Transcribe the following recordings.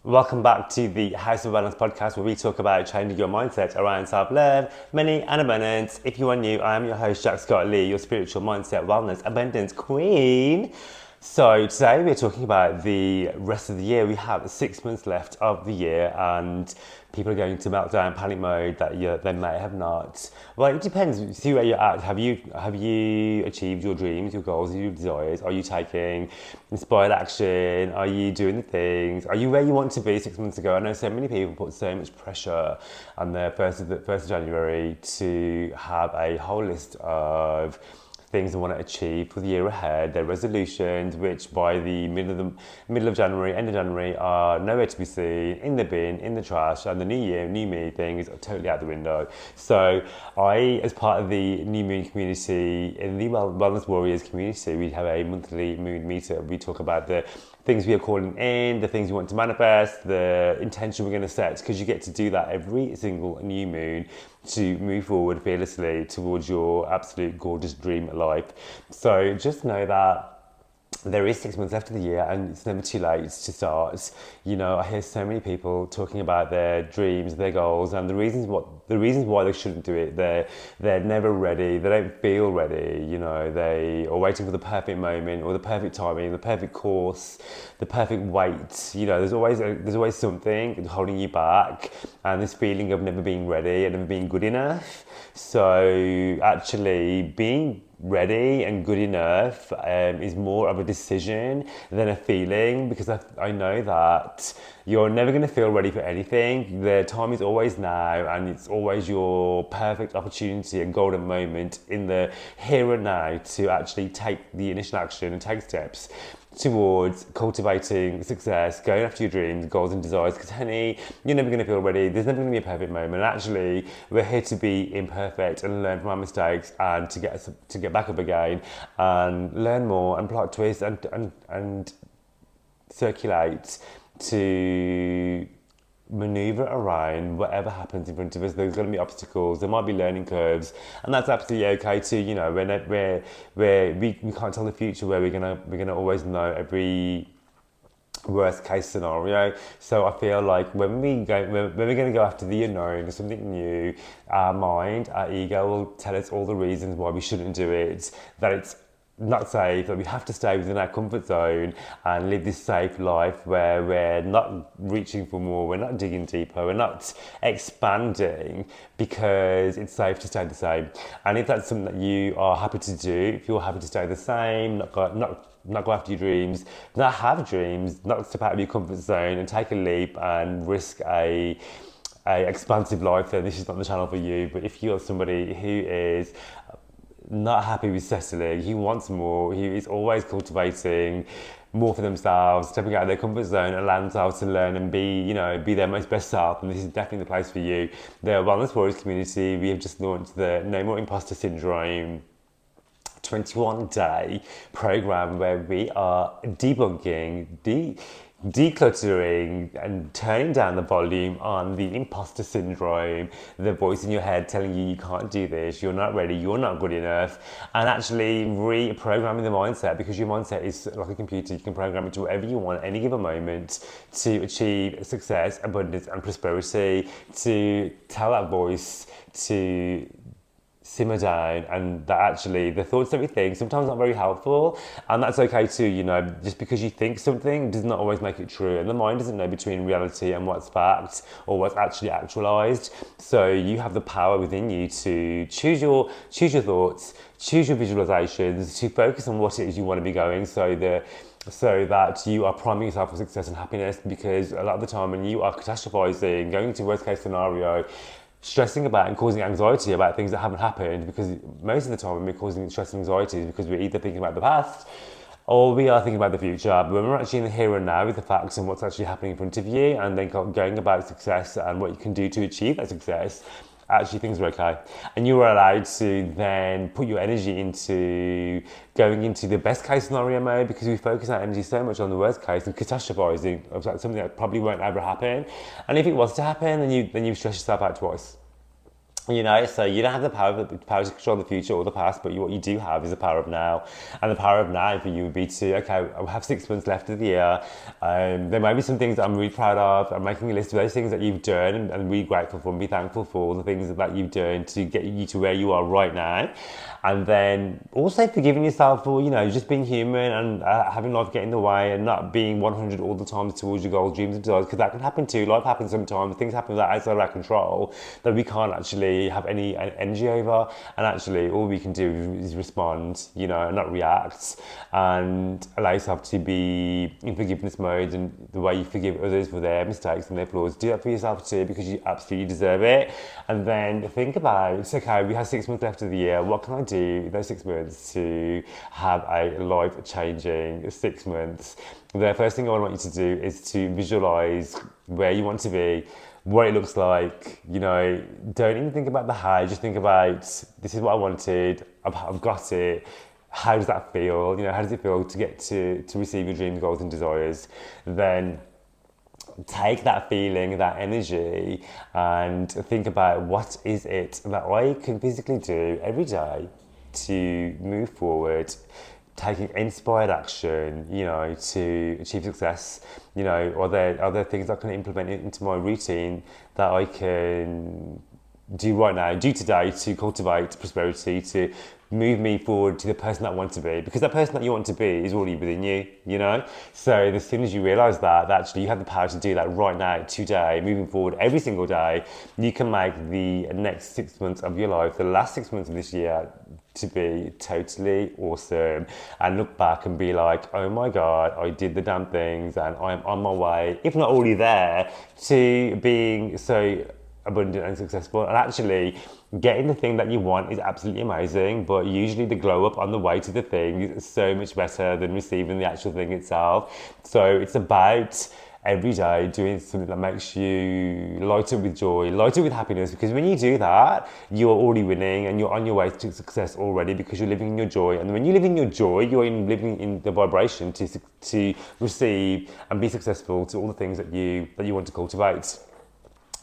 Welcome back to the House of Wellness Podcast, where we talk about changing your mindset around self-love, money and abundance. If you are new, I am your host, Jack Scott Lee, your spiritual mindset, wellness, abundance queen. So today we're talking about the rest of the year. We have 6 months left of the year and people are going to meltdown, panic mode that they may have not. Well, it depends. See where you're at. Have you achieved your dreams, your goals, your desires? Are you taking inspired action? Are you doing the things? Are you where you want to be 6 months ago? I know so many people put so much pressure on the first of January to have a whole list of things they want to achieve for the year ahead, their resolutions, which by the middle of January, end of January, are nowhere to be seen, in the bin, in the trash, and the new year, new me thing is totally out the window. So I, as part of the New Moon community, in the Wellness Warriors community, we have a monthly moon meetup. We talk about the things we are calling in, the things we want to manifest, the intention we're going to set, because you get to do that every single new moon to move forward fearlessly towards your absolute gorgeous dream life. So just know that there is 6 months left of the year and it's never too late to start. You know, I hear so many people talking about their dreams, their goals, and the reasons why they shouldn't do it. They're never ready, they don't feel ready, you know, they are waiting for the perfect moment or the perfect timing, the perfect course, the perfect weight. You know, there's always something holding you back, and this feeling of never being ready and never being good enough. So actually being ready and good enough is more of a decision than a feeling, because I know that you're never going to feel ready for anything. The time is always now, and it's always your perfect opportunity and golden moment in the here and now to actually take the initial action and take steps towards cultivating success, going after your dreams, goals and desires, because honey, you're never going to feel ready. There's never going to be a perfect moment. And actually, we're here to be imperfect and learn from our mistakes and to get back up again and learn more and plot twists and circulate to maneuver around whatever happens in front of us. There's going to be obstacles, there might be learning curves, and that's absolutely okay too. You know, we can't tell the future where we're gonna always know every worst case scenario. So I feel like when we're going to go after the unknown, something new, our mind, our ego will tell us all the reasons why we shouldn't do it, that it's not safe, that we have to stay within our comfort zone and live this safe life where we're not reaching for more, we're not digging deeper, we're not expanding, because it's safe to stay the same. And if that's something that you are happy to do, if you're happy to stay the same, not go after your dreams, not have dreams, not step out of your comfort zone and take a leap and risk a expansive life, then this is not the channel for you. But if you're somebody who is not happy with settling, he wants more, he is always cultivating more for themselves, stepping out of their comfort zone, allowing themselves to learn and be their most best self, and this is definitely the place for you. The Wellness Warriors community, we have just launched the No More Imposter Syndrome 21-day program, where we are debunking, decluttering and turning down the volume on the imposter syndrome, the voice in your head telling you can't do this, you're not ready, you're not good enough, and actually reprogramming the mindset, because your mindset is like a computer. You can program it to whatever you want at any given moment to achieve success, abundance and prosperity, to tell that voice to simmer down, and that actually the thoughts that we think sometimes not very helpful, and that's okay too. You know, just because you think something does not always make it true, and the mind doesn't know between reality and what's fact or what's actually actualized. So you have the power within you to choose your thoughts, choose your visualizations, to focus on what it is you want to be going, so that you are priming yourself for success and happiness. Because a lot of the time when you are catastrophizing, going into worst case scenario, stressing about and causing anxiety about things that haven't happened, because most of the time when we're causing stress and anxiety is because we're either thinking about the past or we are thinking about the future. But when we're actually in the here and now with the facts and what's actually happening in front of you, and then going about success and what you can do to achieve that success, actually things are okay. And you are allowed to then put your energy into going into the best case scenario mode, because we focus our energy so much on the worst case and catastrophizing about something that probably won't ever happen. And if it was to happen, then you've stressed yourself out twice. You know, so you don't have the power to control the future or the past, but what you do have is the power of now. And the power of now for you would be to, okay, I have 6 months left of the year. There might be some things that I'm really proud of. I'm making a list of those things that you've done and really grateful for and be thankful for the things that you've done to get you to where you are right now. And then also forgiving yourself for, you know, just being human and having life get in the way and not being 100 all the time towards your goals, dreams and desires, because that can happen too. Life happens sometimes, things happen that are outside of our control that we can't actually have any energy over. And actually all we can do is respond, you know, and not react, and allow yourself to be in forgiveness mode, and the way you forgive others for their mistakes and their flaws, do that for yourself too, because you absolutely deserve it. And then think about, okay, we have 6 months left of the year, what can I do in those 6 months to have a life-changing 6 months? The first thing I want you to do is to visualize where you want to be, what it looks like. You know, don't even think about the how, just think about, this is what I wanted, I've got it. How does that feel? You know, how does it feel to get to receive your dreams, goals and desires? Then take that feeling, that energy, and think about, what is it that I can physically do every day to move forward, taking inspired action, you know, to achieve success. You know, are there things I can implement into my routine that I can do right now, do today, to cultivate prosperity, to move me forward to the person that I want to be, because that person that you want to be is already within you, you know? So as soon as you realise that actually you have the power to do that right now, today, moving forward every single day, you can make the next 6 months of your life, the last 6 months of this year, to be totally awesome, and look back and be like, oh my God, I did the damn things and I'm on my way, if not already there, to being so abundant and successful. And actually getting the thing that you want is absolutely amazing, but usually the glow up on the way to the thing is so much better than receiving the actual thing itself. So it's about every day doing something that makes you light up with joy, light up with happiness, because when you do that, you are already winning and you're on your way to success already, because you're living in your joy. And when you live in your joy, you're living in the vibration to receive and be successful to all the things that you want to cultivate.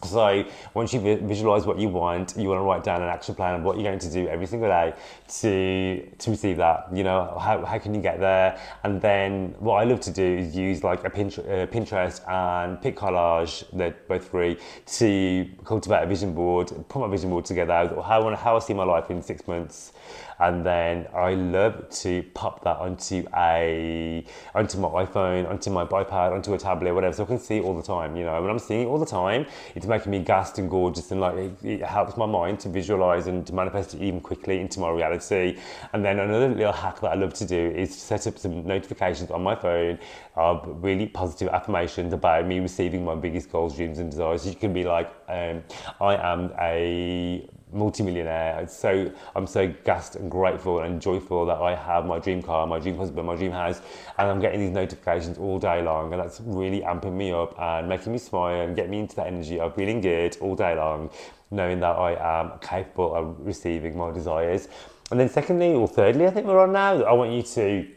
So once you visualize what you want to write down an action plan of what you're going to do every single day to receive that. You know, how can you get there? And then what I love to do is use like a Pinterest and Pic Collage, they're both free, to cultivate a vision board, put my vision board together, how I see my life in 6 months. And then I love to pop that onto my iPhone, onto my iPad, onto a tablet, whatever, so I can see it all the time. You know, when I'm seeing it all the time, it's making me gassed and gorgeous, and like it helps my mind to visualize and to manifest it even quickly into my reality. And then another little hack that I love to do is set up some notifications on my phone of really positive affirmations about me receiving my biggest goals, dreams and desires. So you can be like, I am a multi-millionaire. So I'm so gassed and grateful and joyful that I have my dream car, my dream husband, my dream house, and I'm getting these notifications all day long, and that's really amping me up and making me smile and get me into that energy of feeling good all day long, knowing that I am capable of receiving my desires. And then secondly, or thirdly, I think we're on now, I want you to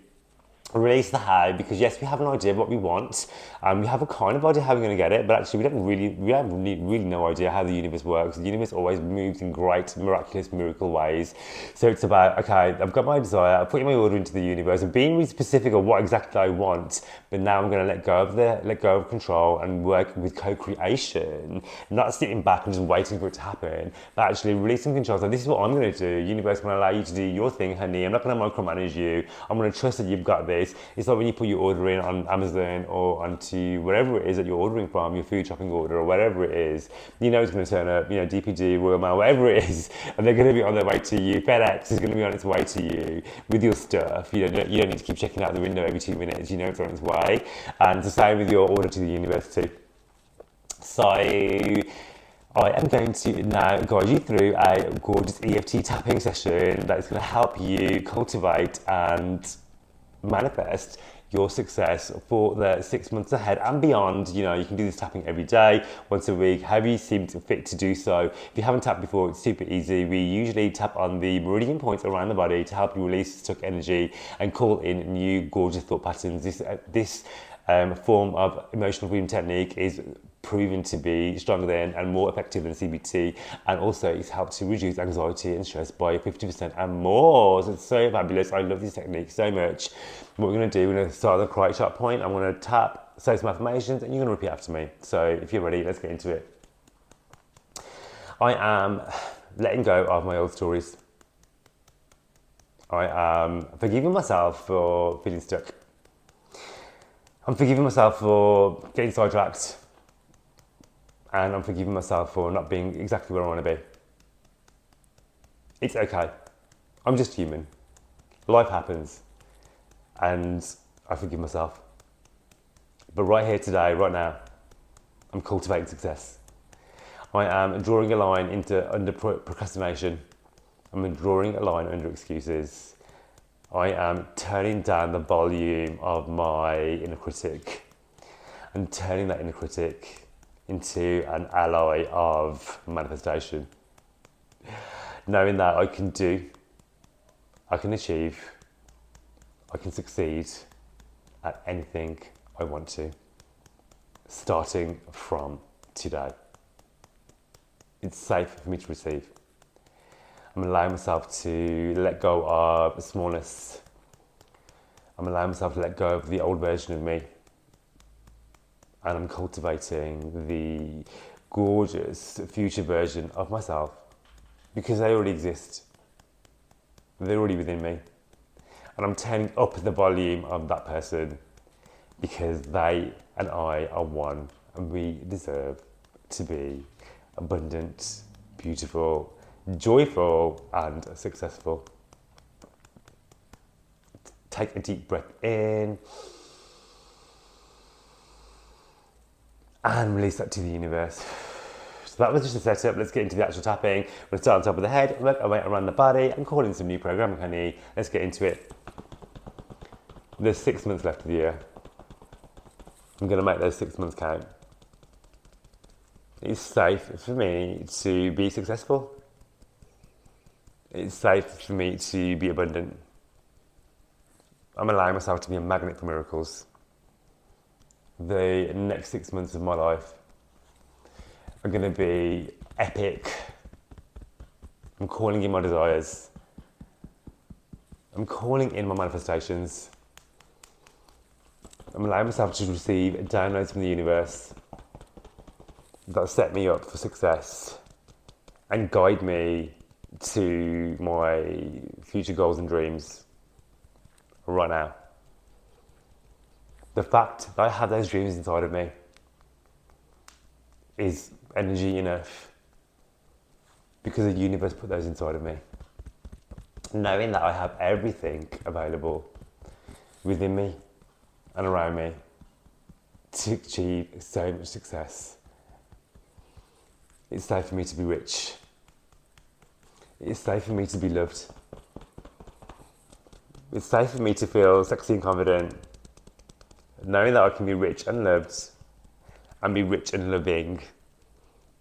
release the how, because yes, we have an idea of what we want, we have a kind of idea how we're going to get it, but actually we have really no idea how the universe works. The universe always moves in great, miraculous, miracle ways. So it's about, okay, I've got my desire, I'm putting my order into the universe and being really specific of what exactly I want, but now I'm going to let go of control and work with co-creation, not sitting back and just waiting for it to happen, but actually releasing control. So this is what I'm going to do. Universe, I'm going to allow you to do your thing, honey. I'm not going to micromanage you. I'm going to trust that you've got this. It's like when you put your order in on Amazon or onto wherever it is that you're ordering from, your food shopping order or whatever it is, you know it's going to turn up, you know, DPD, Royal Mail, whatever it is, and they're going to be on their way to you. FedEx is going to be on its way to you with your stuff. You don't need to keep checking out the window every 2 minutes, you know it's on its way. And the same with your order to the university. So I am going to now guide you through a gorgeous EFT tapping session that is going to help you cultivate and manifest your success for the 6 months ahead and beyond. You know, you can do this tapping every day, once a week, however you seem fit to do so. If you haven't tapped before, it's super easy. We usually tap on the meridian points around the body to help you release stuck energy and call in new gorgeous thought patterns. This form of emotional freedom technique is proven to be stronger than and more effective than CBT, and also it's helped to reduce anxiety and stress by 50% and more. So it's so fabulous. I love this technique so much. What we're going to do, we're going to start at the correct sharp point. I'm going to tap, say some affirmations, and you're going to repeat after me. So if you're ready, let's get into it. I am letting go of my old stories. I am forgiving myself for feeling stuck. I'm forgiving myself for getting sidetracked. And I'm forgiving myself for not being exactly where I want to be. It's okay. I'm just human. Life happens. And I forgive myself. But right here today, right now, I'm cultivating success. I am drawing a line under procrastination. I'm drawing a line under excuses. I am turning down the volume of my inner critic and turning that inner critic into an ally of manifestation. Knowing that I can do, I can achieve, I can succeed at anything I want to, starting from today. It's safe for me to receive. I'm allowing myself to let go of smallness. I'm allowing myself to let go of the old version of me. And I'm cultivating the gorgeous future version of myself because they already exist. They're already within me. And I'm turning up the volume of that person because they and I are one and we deserve to be abundant, beautiful, joyful and successful. Take a deep breath in and release that to the universe. So that was just a setup. Let's get into the actual tapping. We're going to start on top of the head, work our way around the body and call in some new programming, honey. Let's get into it. There's 6 months left of the year. I'm going to make those 6 months count. It's safe for me to be successful. It's safe for me to be abundant. I'm allowing myself to be a magnet for miracles. The next 6 months of my life are going to be epic. I'm calling in my desires. I'm calling in my manifestations. I'm allowing myself to receive downloads from the universe that set me up for success and guide me to my future goals and dreams right now. The fact that I have those dreams inside of me is energy enough because the universe put those inside of me. Knowing that I have everything available within me and around me to achieve so much success. It's safe for me to be rich. It's safe for me to be loved. It's safe for me to feel sexy and confident, knowing that I can be rich and loved and be rich and loving.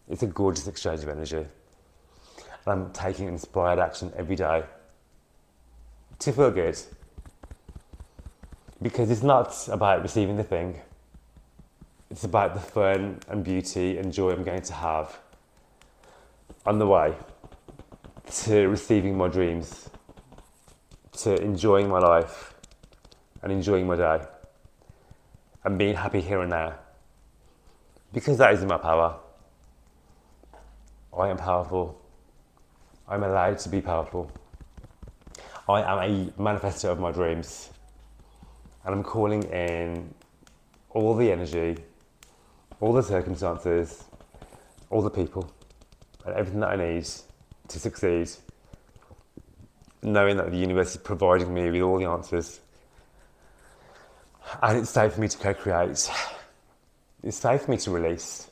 It's a gorgeous exchange of energy. And I'm taking inspired action every day to feel good. Because it's not about receiving the thing. It's about the fun and beauty and joy I'm going to have on the way to receiving my dreams, to enjoying my life and enjoying my day and being happy here and now. Because that is in my power. I am powerful. I'm allowed to be powerful. I am a manifester of my dreams. And I'm calling in all the energy, all the circumstances, all the people, and everything that I need to succeed, knowing that the universe is providing me with all the answers. And it's safe for me to co-create. It's safe for me to release,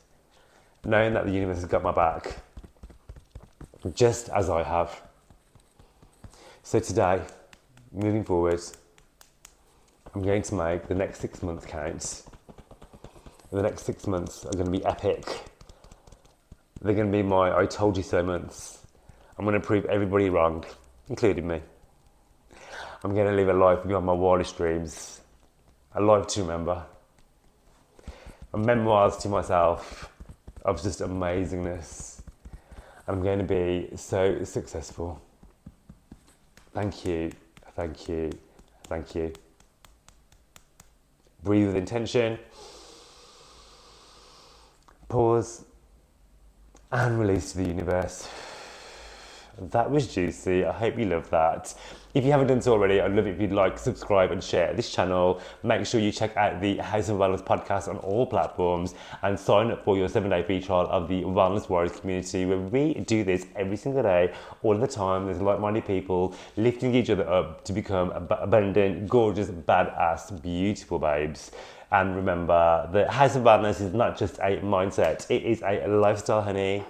knowing that the universe has got my back, just as I have. So today, moving forward, I'm going to make the next 6 months count. The next 6 months are going to be epic. They're going to be my I told you so months. I'm going to prove everybody wrong, including me. I'm going to live a life beyond my wildest dreams. A life to remember. memoirs to myself of just amazingness. I'm going to be so successful. Thank you, thank you, thank you. Breathe with intention. Pause and release to the universe. That was juicy. I hope you love that. If you haven't done so already, I'd love it if you'd like, subscribe and share this channel. Make sure you check out the House of Wellness podcast on all platforms and sign up for your 7-day free trial of the Wellness Warriors community, where we do this every single day, all the time. There's like-minded people lifting each other up to become abundant, gorgeous, badass, beautiful babes. And remember, the House of Wellness is not just a mindset, it is a lifestyle, honey.